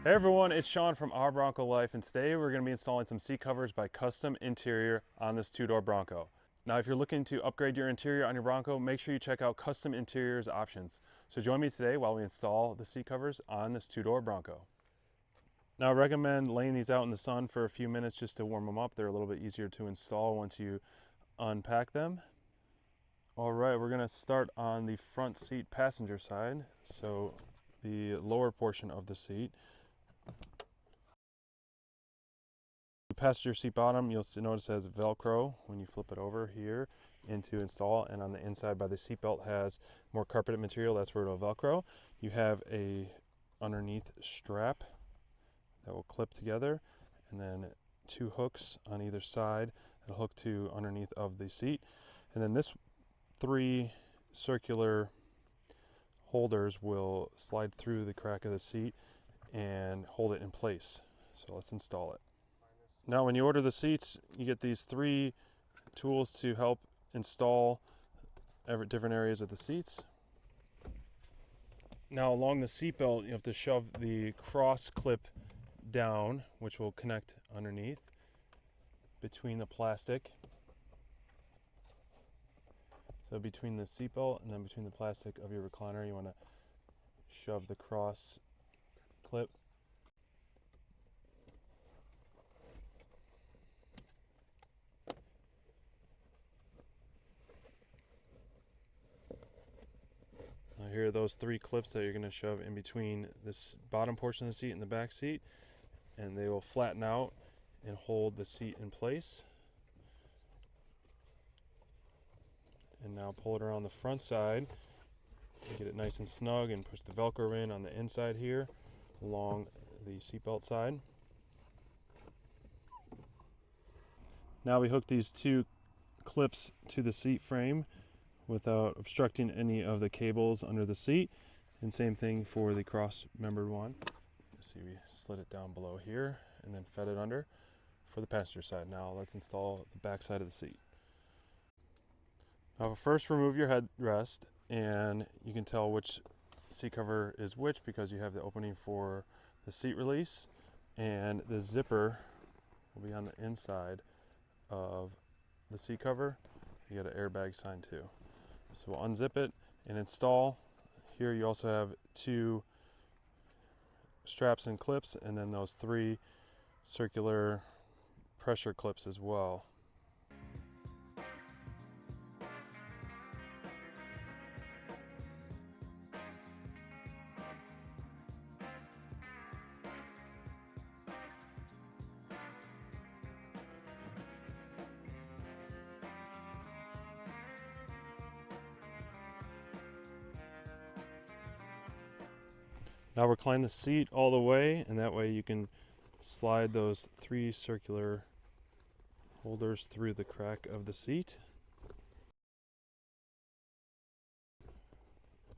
Hey everyone, it's Sean from Our Bronco Life, and today we're going to be installing some seat covers by Custom Interior on this two-door Bronco. Now, if you're looking to upgrade your interior on your Bronco, make sure you check out Custom Interior's options. So join me today while we install the seat covers on this two-door Bronco. Now, I recommend laying these out in the sun for a few minutes just to warm them up. They're a little bit easier to install once you unpack them. All right, we're going to start on the front seat passenger side, so the lower portion of the seat. The passenger seat bottom, you'll notice it has Velcro when you flip it over here into install, and on the inside by the seat belt has more carpeted material. That's where it'll Velcro. You have a underneath strap that will clip together, and then two hooks on either side that'll hook to underneath of the seat, and then this three circular holders will slide through the crack of the seat and hold it in place. So let's install it. Now, when you order the seats, you get these three tools to help install different areas of the seats. Now, along the seat belt, you have to shove the cross clip down, which will connect underneath between the plastic. So between the seat belt and then between the plastic of your recliner, you want to shove the cross clip. Now here are those three clips that you're going to shove in between this bottom portion of the seat and the back seat, and they will flatten out and hold the seat in place. And now pull it around the front side, get it nice and snug, and push the Velcro in on the inside here along the seatbelt side. Now we hook these two clips to the seat frame without obstructing any of the cables under the seat, and same thing for the cross-membered one. You see we slid it down below here and then fed it under for the passenger side. Now let's install the back side of the seat. Now first remove your headrest, and you can tell which seat cover is which because you have the opening for the seat release, and the zipper will be on the inside of the seat cover. You got an airbag sign too. So we'll unzip it and install. Here you also have two straps and clips, and then those three circular pressure clips as well. Now recline the seat all the way, and that way you can slide those three circular holders through the crack of the seat.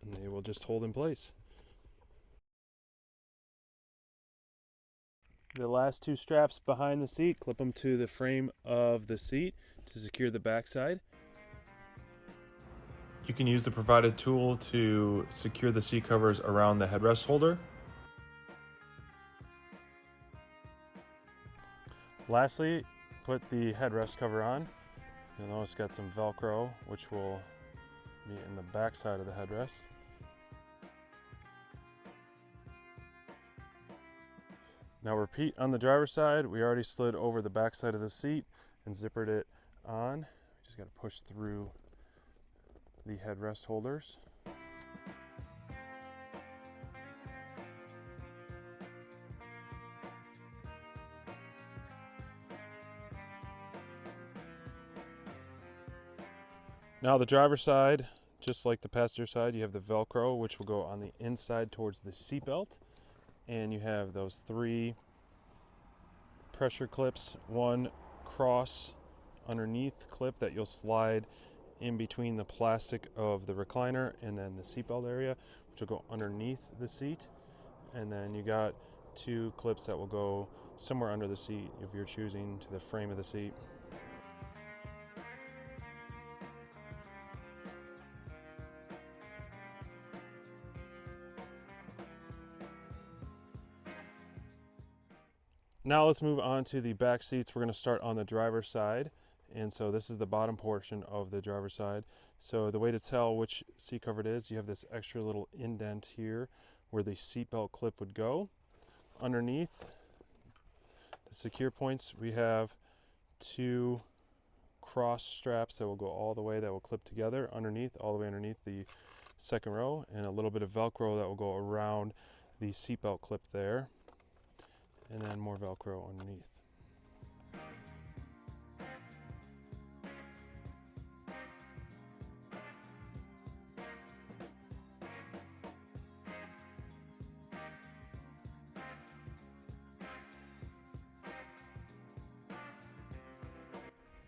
And they will just hold in place. The last two straps behind the seat, clip them to the frame of the seat to secure the backside. You can use the provided tool to secure the seat covers around the headrest holder. Lastly, put the headrest cover on. You'll notice it's got some Velcro, which will be in the back side of the headrest. Now repeat on the driver's side. We already slid over the back side of the seat and zippered it on. We just got to push through the headrest holders. Now the driver's side, just like the passenger side, you have the Velcro, which will go on the inside towards the seat belt, and you have those three pressure clips, one cross underneath clip that you'll slide in between the plastic of the recliner and then the seatbelt area, which will go underneath the seat. And then you got two clips that will go somewhere under the seat if you're choosing to the frame of the seat. Now let's move on to the back seats. We're going to start on the driver's side. And so this is the bottom portion of the driver's side. So the way to tell which seat cover it is, you have this extra little indent here where the seatbelt clip would go. Underneath the secure points, we have two cross straps that will go all the way, that will clip together underneath, all the way underneath the second row, and a little bit of Velcro that will go around the seatbelt clip there, and then more Velcro underneath.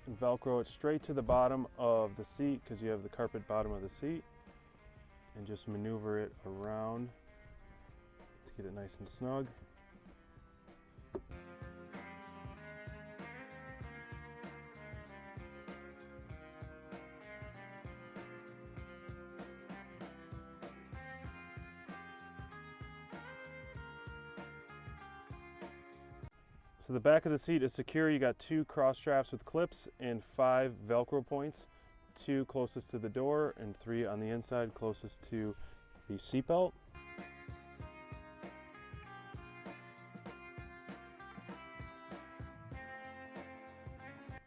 And Velcro it straight to the bottom of the seat because you have the carpet bottom of the seat, and just maneuver it around to get it nice and snug. So the back of the seat is secure. You got two cross straps with clips and 5 Velcro points, 2 closest to the door and 3 on the inside closest to the seatbelt.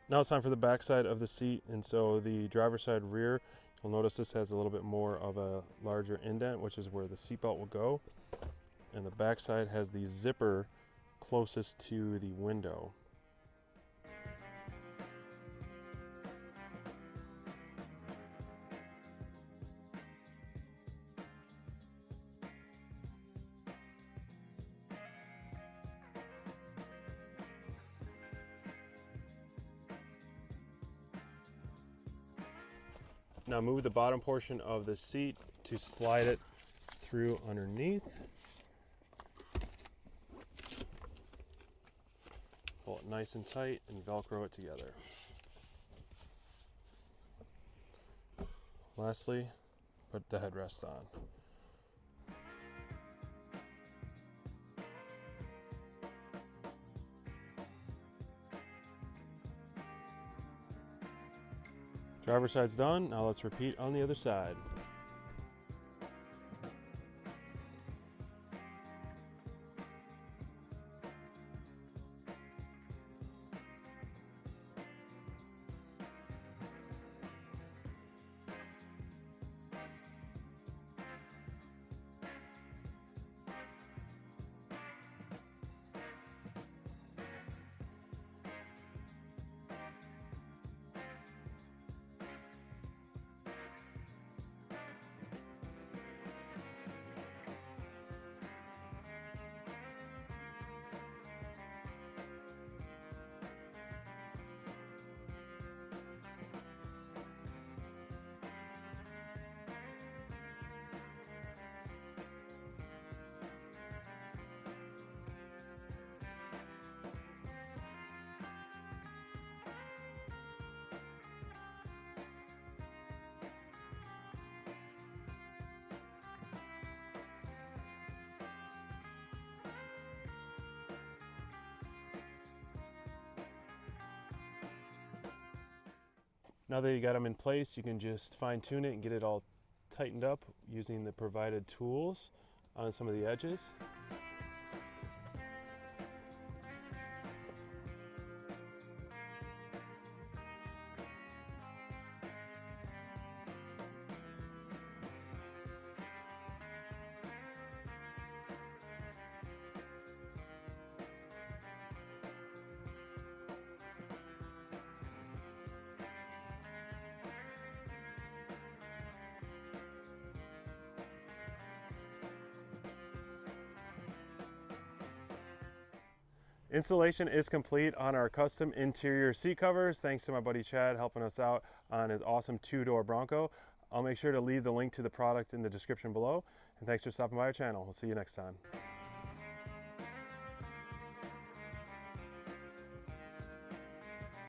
Now it's time for the back side of the seat, and so the driver's side rear, you'll notice this has a little bit more of a larger indent, which is where the seatbelt will go, and the back side has the zipper closest to the window. Now move the bottom portion of the seat to slide it through underneath. Pull it nice and tight and Velcro it together. Lastly, put the headrest on. Driver's side's done. Now let's repeat on the other side. Now that you got them in place, you can just fine tune it and get it all tightened up using the provided tools on some of the edges. Installation is complete on our custom interior seat covers. Thanks to my buddy Chad helping us out on his awesome 2-door Bronco. I'll make sure to leave the link to the product in the description below. And thanks for stopping by our channel. We'll see you next time.